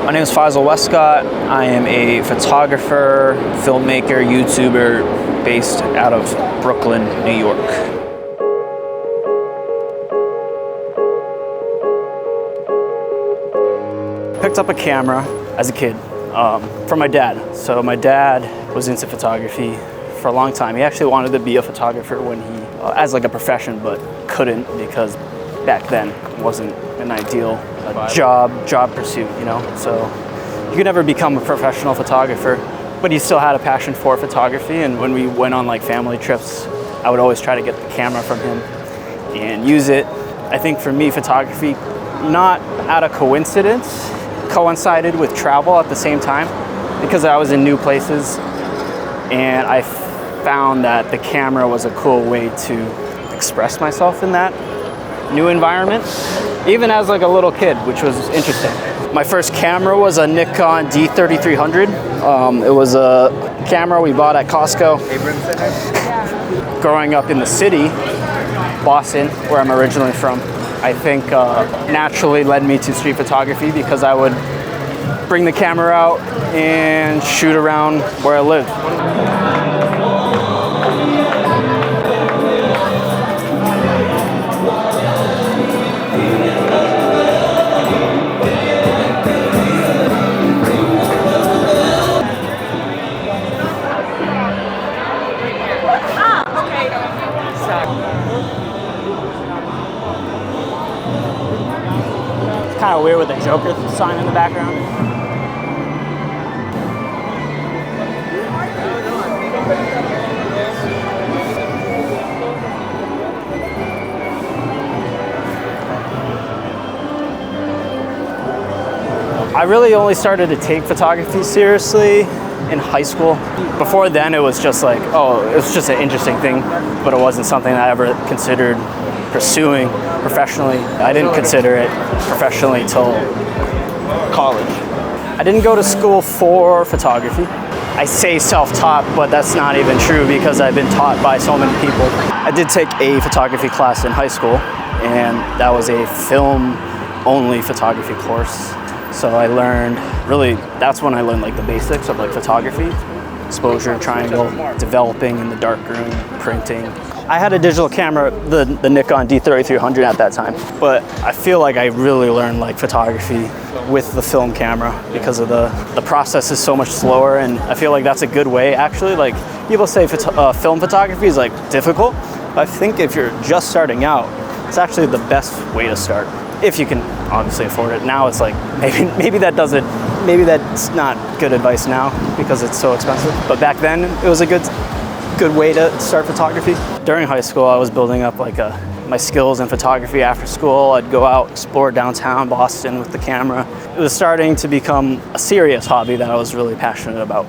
My name is Faizal Westcott. I am a photographer, filmmaker, YouTuber based out of Brooklyn, New York. Picked up a camera as a kid from my dad. So my dad was into photography for a long time. He actually wanted to be a photographer when he, as like a profession, but couldn't because back then it wasn't an ideal job pursuit, you know? So you could never become a professional photographer, but he still had a passion for photography. And when we went on like family trips, I would always try to get the camera from him and use it. I think for me, photography, not out of coincidence, coincided with travel at the same time because I was in new places and I found that the camera was a cool way to express myself in that new environment, even as like a little kid, which was interesting. My first camera was a Nikon D3300. It was a camera we bought at Costco. Growing up in the city, Boston, where I'm originally from, I think naturally led me to street photography because I would bring the camera out and shoot around where I lived. It's kind of weird with the Joker sign in the background. I really only started to take photography seriously in high school. Before then, it was just like, oh, it was just an interesting thing, but it wasn't something I ever considered pursuing professionally. I didn't consider it professionally till college. I didn't go to school for photography. I say self-taught, but that's not even true because I've been taught by so many people. I did take a photography class in high school, and that was a film-only photography course. So I learned, really, that's when I learned like the basics of like photography, exposure, triangle, developing in the darkroom, printing. I had a digital camera, the Nikon D3300 at that time, but I feel like I really learned like photography with the film camera because of the process is so much slower, and I feel like that's a good way actually. Like people say film photography is like difficult, but I think if you're just starting out, it's actually the best way to start. If you can obviously afford it. Now it's like, maybe that's not good advice now because it's so expensive. But back then it was a good way to start photography. During high school, I was building up like my skills in photography after school. I'd go out, explore downtown Boston with the camera. It was starting to become a serious hobby that I was really passionate about.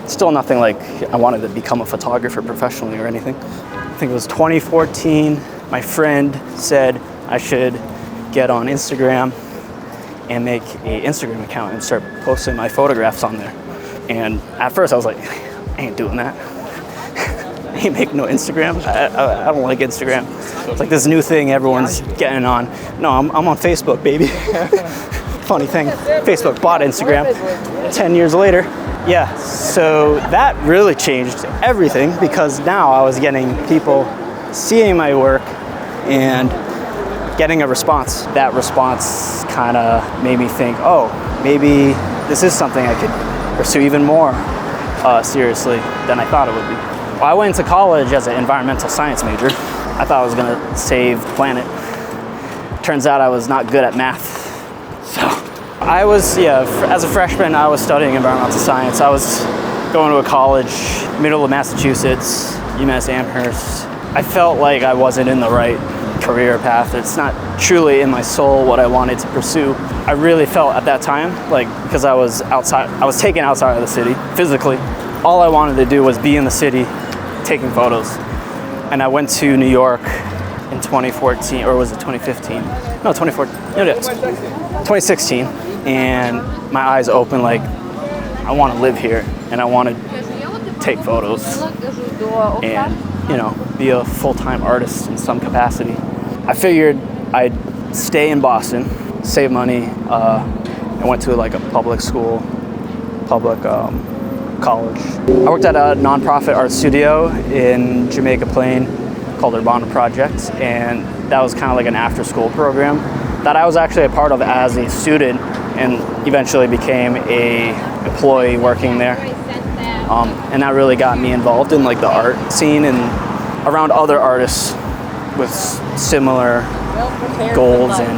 Still nothing like I wanted to become a photographer professionally or anything. I think it was 2014. My friend said I should get on Instagram and make an Instagram account and start posting my photographs on there. And at first I was like, I ain't doing that. I ain't making no Instagram. I don't like Instagram. It's like this new thing everyone's getting on. No, I'm on Facebook, baby. Funny thing, Facebook bought Instagram 10 years later. Yeah, so that really changed everything because now I was getting people seeing my work and getting a response. That response kind of made me think, oh, maybe this is something I could pursue even more seriously than I thought it would be. Well, I went into college as an environmental science major. I thought I was gonna save the planet. Turns out I was not good at math. So I was, as a freshman, I was studying environmental science. I was going to a college, middle of Massachusetts, UMass Amherst. I felt like I wasn't in the right career path. It's not truly in my soul what I wanted to pursue. I really felt at that time, like because I was taken outside of the city physically. All I wanted to do was be in the city taking photos. And I went to New York in 2014, or was it 2015? No, 2014, no, it is. 2016. And my eyes opened like, I want to live here and I want to take photos and, you know, be a full-time artist in some capacity. I figured I'd stay in Boston, save money, I went to like a public school, public college. I worked at a nonprofit art studio in Jamaica Plain called Urbana Project, and that was kind of like an after-school program that I was actually a part of as a student, and eventually became a employee working there. And that really got me involved in like the art scene and around other artists with similar goals and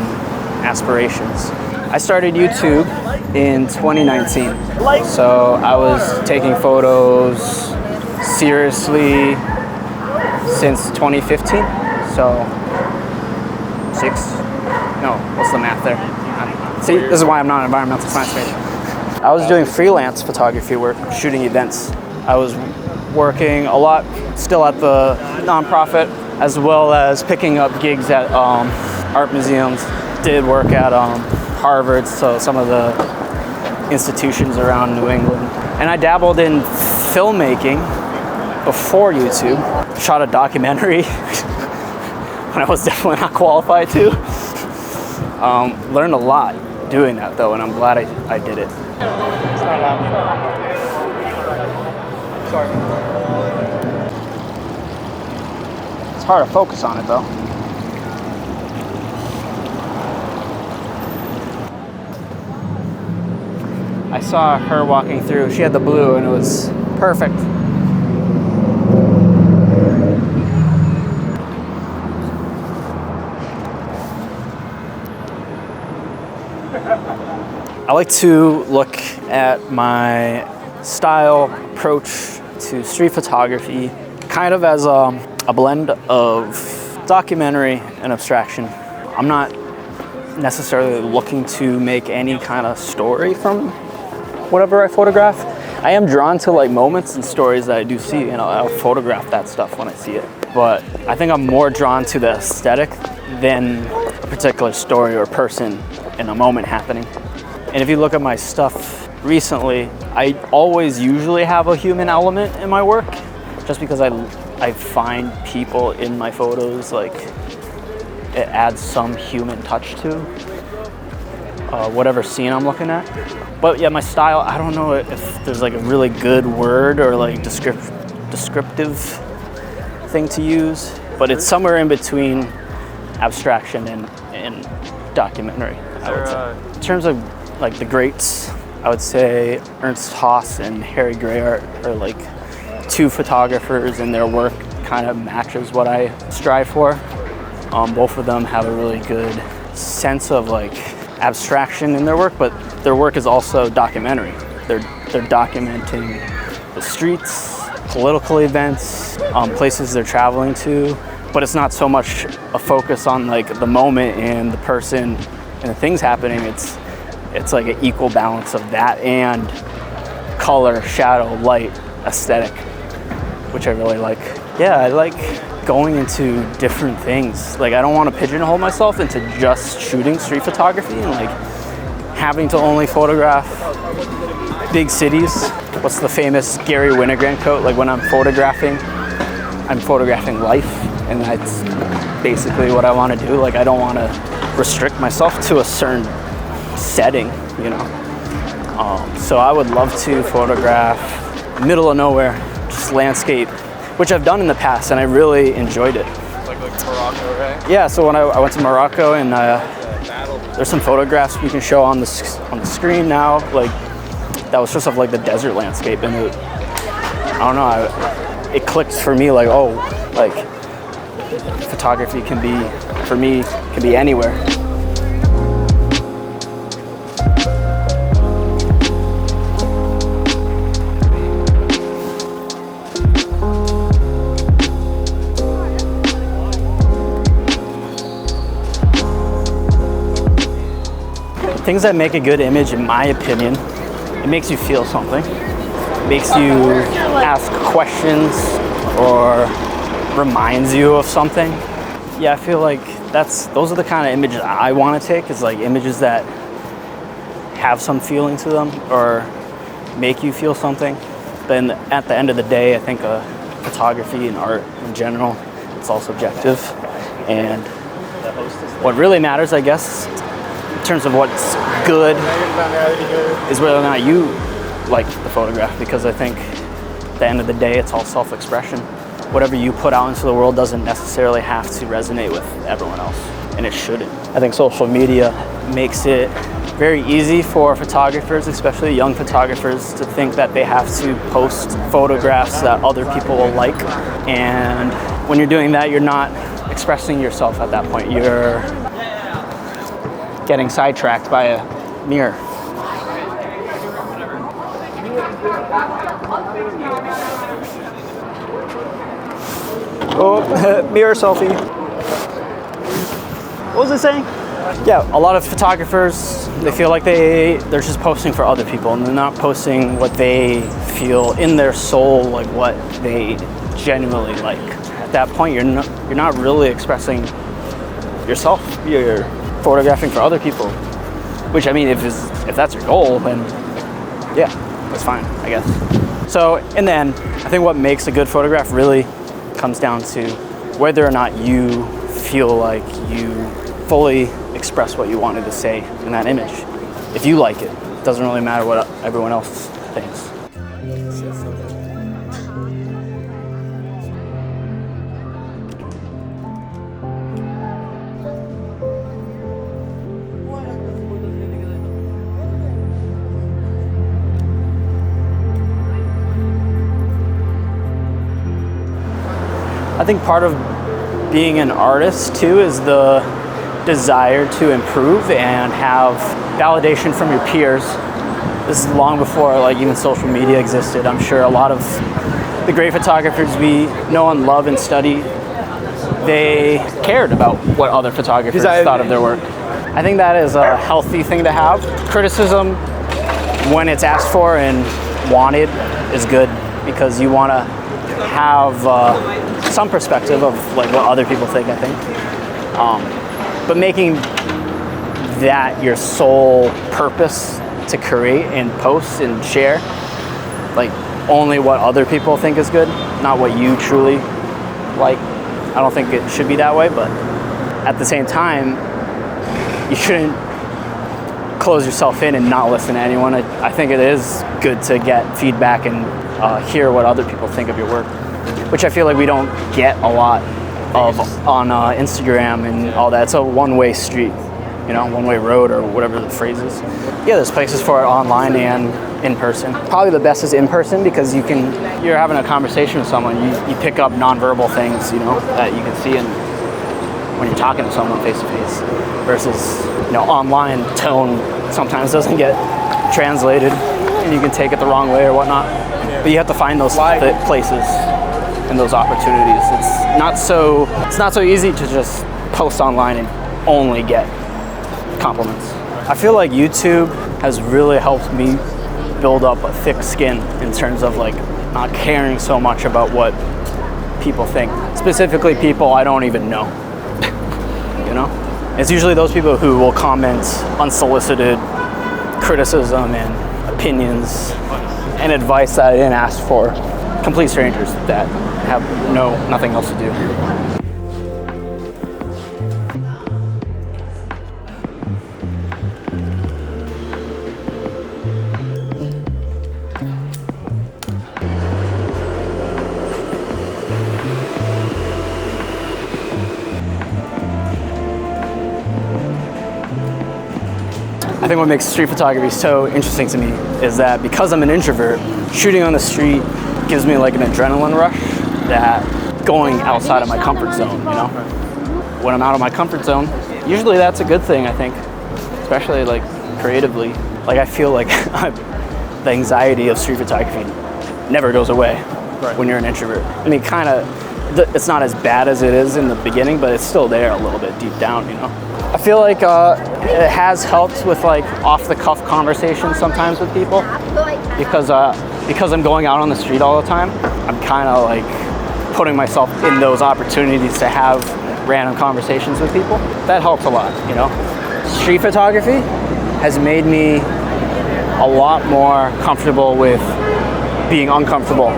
aspirations. I started YouTube in 2019. So I was taking photos seriously since 2015. So what's the math there? See, this is why I'm not an environmental science major. I was doing freelance photography work, shooting events. I was working a lot still at the nonprofit, as well as picking up gigs at art museums. Did work at Harvard, so some of the institutions around New England. And I dabbled in filmmaking before YouTube. Shot a documentary when I was definitely not qualified to. Learned a lot doing that though, and I'm glad I did it. Sorry. It's hard to focus on it though. I saw her walking through. She had the blue and it was perfect. I like to look at my style, approach to street photography kind of as a blend of documentary and abstraction. I'm not necessarily looking to make any kind of story from whatever I photograph. I am drawn to like moments and stories that I do see, and I'll photograph that stuff when I see it. But I think I'm more drawn to the aesthetic than a particular story or person in a moment happening. And if you look at my stuff recently, I always usually have a human element in my work, just because I find people in my photos, like it adds some human touch to whatever scene I'm looking at. But yeah, my style, I don't know if there's like a really good word or like descriptive thing to use, but it's somewhere in between abstraction and documentary, I would say. In terms of like the greats, I would say Ernst Haas and Harry Grayart are like two photographers, and their work kind of matches what I strive for. Both of them have a really good sense of like abstraction in their work, but their work is also documentary. They're documenting the streets, political events, places they're traveling to, but it's not so much a focus on like the moment and the person and the things happening. It's like an equal balance of that and color, shadow, light, aesthetic, which I really like. Yeah, I like going into different things. Like I don't want to pigeonhole myself into just shooting street photography and like having to only photograph big cities. What's the famous Gary Winogrand quote? Like when I'm photographing life, and that's basically what I want to do. Like I don't want to restrict myself to a certain setting, you know. So I would love to photograph middle of nowhere, just landscape, which I've done in the past, and I really enjoyed it. Like Morocco, right? Yeah, so when I went to Morocco, and there's some photographs we can show on the screen now. Like that was just of like the desert landscape, and I don't know, it clicked for me. Like, oh, like photography can be anywhere. Things that make a good image, in my opinion, it makes you feel something. It makes you ask questions or reminds you of something. Yeah, I feel like those are the kind of images I want to take, is like images that have some feeling to them or make you feel something. Then at the end of the day, I think photography and art in general, it's all subjective. And what really matters, I guess, in terms of what's good is whether or not you like the photograph, because I think at the end of the day, it's all self-expression. Whatever you put out into the world doesn't necessarily have to resonate with everyone else, and it shouldn't. I think social media makes it very easy for photographers, especially young photographers, to think that they have to post photographs that other people will like. And when you're doing that, you're not expressing yourself at that point. You're getting sidetracked by a mirror. Oh, mirror selfie. What was it saying? Yeah, a lot of photographers, they feel like they're just posting for other people, and they're not posting what they feel in their soul, like what they genuinely like. At that point, you're not really expressing yourself. You're photographing for other people, which, I mean, if that's your goal, then yeah, that's fine, I guess. So in the end, I think what makes a good photograph really comes down to whether or not you feel like you fully express what you wanted to say in that image. If you like it, it doesn't really matter what everyone else thinks. I think part of being an artist too is the desire to improve and have validation from your peers. This is long before like even social media existed. I'm sure a lot of the great photographers we know and love and study, they cared about what other photographers thought of their work. I think that is a healthy thing to have. Criticism, when it's asked for and wanted, is good, because you want to have some perspective of like what other people think, I think. But making that your sole purpose to create and post and share, like only what other people think is good, not what you truly like. I don't think it should be that way, but at the same time, you shouldn't close yourself in and not listen to anyone. I think it is good to get feedback and hear what other people think of your work, which I feel like we don't get a lot of on Instagram and all that. It's a one-way street, you know, one-way road or whatever the phrase is. Yeah, there's places for it online and in person. Probably the best is in person, because you're having a conversation with someone, you pick up nonverbal things, you know, that you can see when you're talking to someone face to face, versus, you know, online tone sometimes doesn't get translated and you can take it the wrong way or whatnot. But you have to find those places and those opportunities. It's not so easy to just post online and only get compliments. I feel like YouTube has really helped me build up a thick skin in terms of like not caring so much about what people think, specifically people I don't even know. You know, it's usually those people who will comment unsolicited criticism and opinions and advice that I didn't ask for. Complete strangers that have nothing else to do. I think what makes street photography so interesting to me is that because I'm an introvert, shooting on the street gives me like an adrenaline rush that going outside of my comfort zone, you know? When I'm out of my comfort zone, usually that's a good thing, I think, especially like creatively. Like I feel like the anxiety of street photography never goes away when you're an introvert. I mean, kind of, it's not as bad as it is in the beginning, but it's still there a little bit deep down, you know? I feel like it has helped with like off-the-cuff conversations sometimes with people, because I'm going out on the street all the time. I'm kind of like putting myself in those opportunities to have random conversations with people. That helps a lot, you know. Street photography has made me a lot more comfortable with being uncomfortable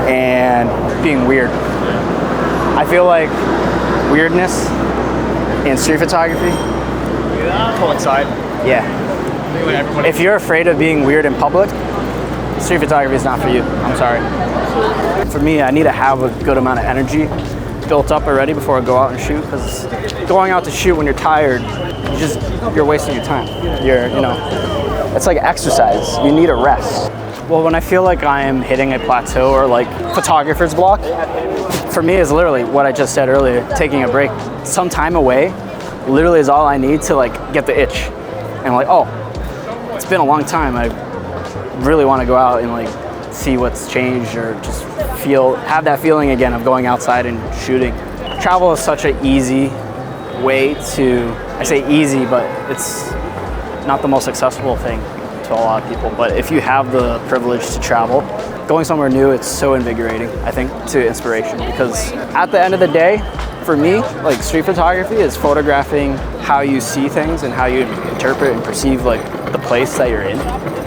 and being weird. I feel like weirdness in street photography coincide. Yeah. When everybody. If you're afraid of being weird in public, street photography is not for you. I'm sorry. For me, I need to have a good amount of energy built up already before I go out and shoot, because going out to shoot when you're tired, you're wasting your time. It's like exercise. You need a rest. Well, when I feel like I am hitting a plateau or like photographer's block, for me is literally what I just said earlier, taking a break. Some time away literally is all I need to like get the itch. And I'm like, oh, it's been a long time. I really want to go out and like see what's changed, or just have that feeling again of going outside and shooting. Travel is such an easy way to, I say easy, but it's not the most accessible thing to a lot of people. But if you have the privilege to travel, going somewhere new, it's so invigorating, I think, to inspiration. Because at the end of the day, for me, like street photography is photographing how you see things and how you interpret and perceive like the place that you're in.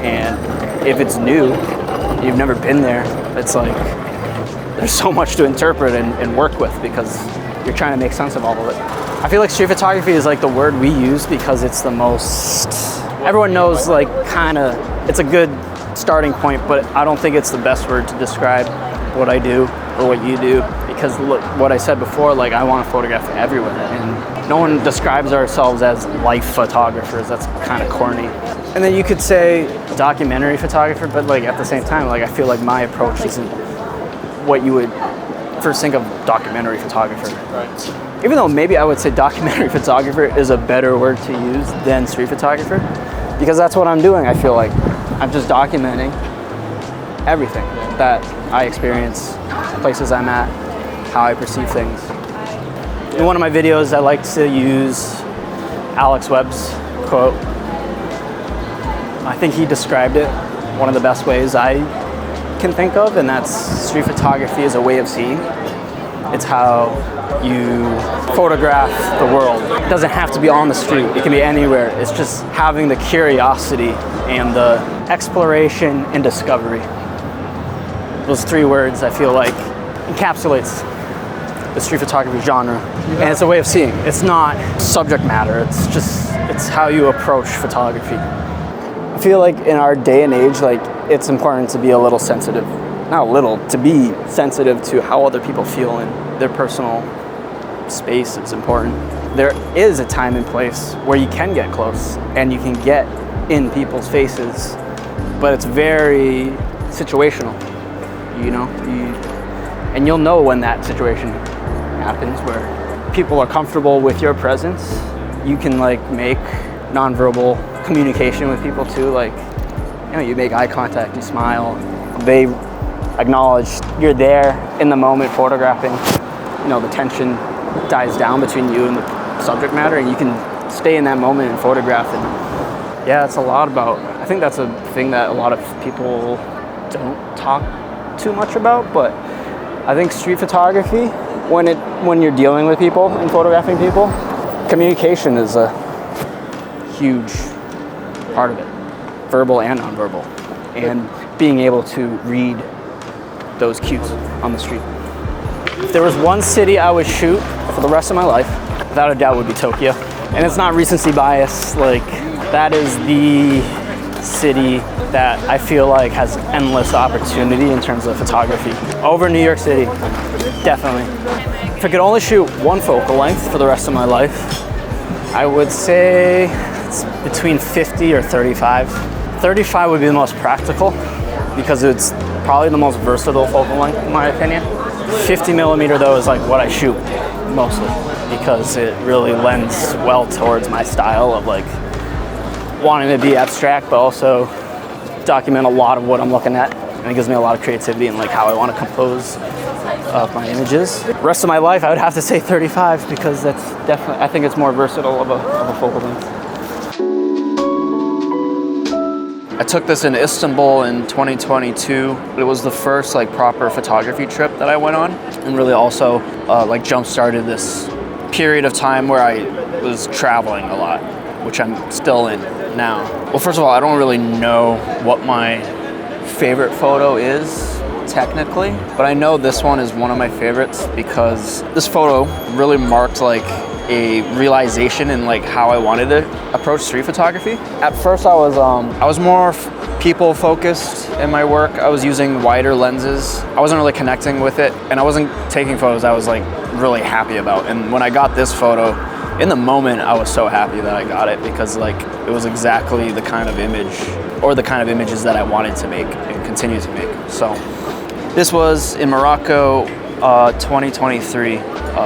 And if it's new, you've never been there, it's like there's so much to interpret and work with, because you're trying to make sense of all of it. I feel like street photography is like the word we use because it's the most, everyone knows, like, kind of, it's a good starting point, but I don't think it's the best word to describe what I do or what you do, because look, what I said before, like, I want to photograph everywhere, and no one describes ourselves as life photographers. That's kind of corny. And then you could say documentary photographer, but like at the same time, like I feel like my approach isn't what you would first think of documentary photographer. Right. Even though maybe I would say documentary photographer is a better word to use than street photographer, because that's what I'm doing. I feel like I'm just documenting everything that I experience, places I'm at, how I perceive things. In one of my videos, I like to use Alex Webb's quote. I think he described it one of the best ways I can think of, and that's street photography is a way of seeing. It's how you photograph the world. It doesn't have to be on the street. It can be anywhere. It's just having the curiosity and the exploration and discovery. Those three words, I feel like, encapsulates the street photography genre. And it's a way of seeing. It's not subject matter. It's how you approach photography. I feel like in our day and age, like, it's important to be a little sensitive. Not a little, to be sensitive to how other people feel in their personal space. It's important. There is a time and place where you can get close and you can get in people's faces, but it's very situational, you know? And you'll know when that situation happens, where people are comfortable with your presence. You can like make nonverbal communication with people too, like, you know, you make eye contact, you smile, they acknowledge you're there in the moment photographing. You know, the tension dies down between you and the subject matter, and you can stay in that moment and photograph. And yeah, it's a lot about, I think that's a thing that a lot of people don't talk too much about, but I think street photography, when you're dealing with people and photographing people, communication is a huge part of it, verbal and nonverbal, and being able to read those cues on the street. If there was one city I would shoot for the rest of my life, without a doubt would be Tokyo. And it's not recency bias, like, that is the city that I feel like has endless opportunity in terms of photography. Over New York City, definitely. If I could only shoot one focal length for the rest of my life, I would say it's between 50 or 35. 35 would be the most practical because it's probably the most versatile focal length in my opinion. 50 millimeter though is like what I shoot mostly because it really lends well towards my style of like wanting to be abstract but also document a lot of what I'm looking at, and it gives me a lot of creativity and like how I want to compose my images. Rest of my life I would have to say 35 because that's definitely, I think it's more versatile of a focal length. I took this in Istanbul in 2022. It was the first like proper photography trip that I went on, and really also like jump-started this period of time where I was traveling a lot, which I'm still in now. Well, first of all, I don't really know what my favorite photo is technically, but I know this one is one of my favorites because this photo really marked like a realization in like how I wanted to approach street photography. At first I was more people focused in my work. I was using wider lenses. I wasn't really connecting with it, and I wasn't taking photos I was like really happy about. And when I got this photo, in the moment I was so happy that I got it, because like it was exactly the kind of image, or the kind of images that I wanted to make and continue to make. So this was in Morocco, 2023,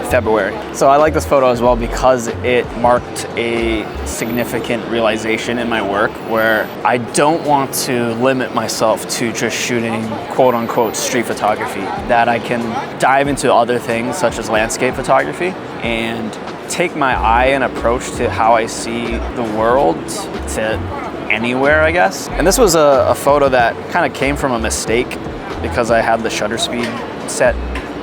February. So I like this photo as well because it marked a significant realization in my work, where I don't want to limit myself to just shooting quote unquote street photography, that I can dive into other things such as landscape photography and take my eye and approach to how I see the world to anywhere, I guess. And this was a photo that kind of came from a mistake, because I had the shutter speed set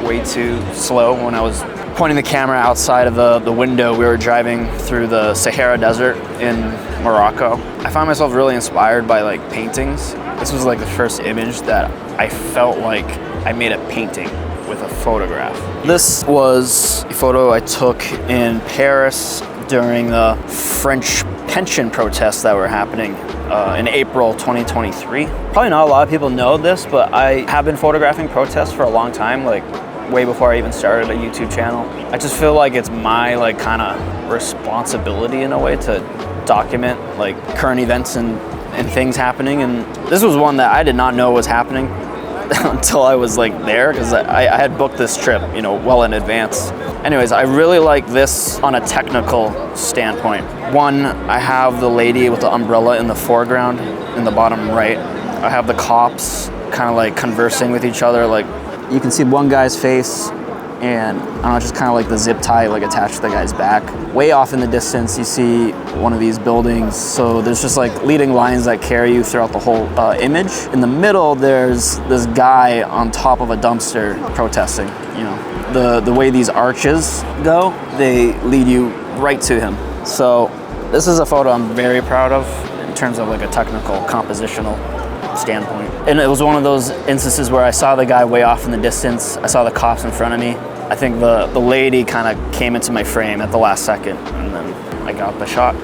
way too slow when I was pointing the camera outside of the window. We were driving through the Sahara Desert in Morocco. I found myself really inspired by like paintings. This was like the first image that I felt like I made a painting with a photograph. This was a photo I took in Paris during the French pension protests that were happening in April 2023. Probably not a lot of people know this, but I have been photographing protests for a long time, like way before I even started a YouTube channel. I just feel like it's my like kind of responsibility in a way to document like current events and things happening. And this was one that I did not know was happening until I was like there, because I had booked this trip, you know, well in advance. Anyways, I really like this on a technical standpoint. One, I have the lady with the umbrella in the foreground in the bottom right. I have the cops kind of like conversing with each other. Like you can see one guy's face, and I don't know, just kind of like the zip tie like attached to the guy's back. Way off in the distance, you see one of these buildings. So there's just like leading lines that carry you throughout the whole image. In the middle, there's this guy on top of a dumpster protesting. You know, the way these arches go, they lead you right to him. So this is a photo I'm very proud of in terms of like a technical, compositional standpoint. And it was one of those instances where I saw the guy way off in the distance. I saw the cops in front of me. I think the lady kind of came into my frame at the last second, and then I got the shot.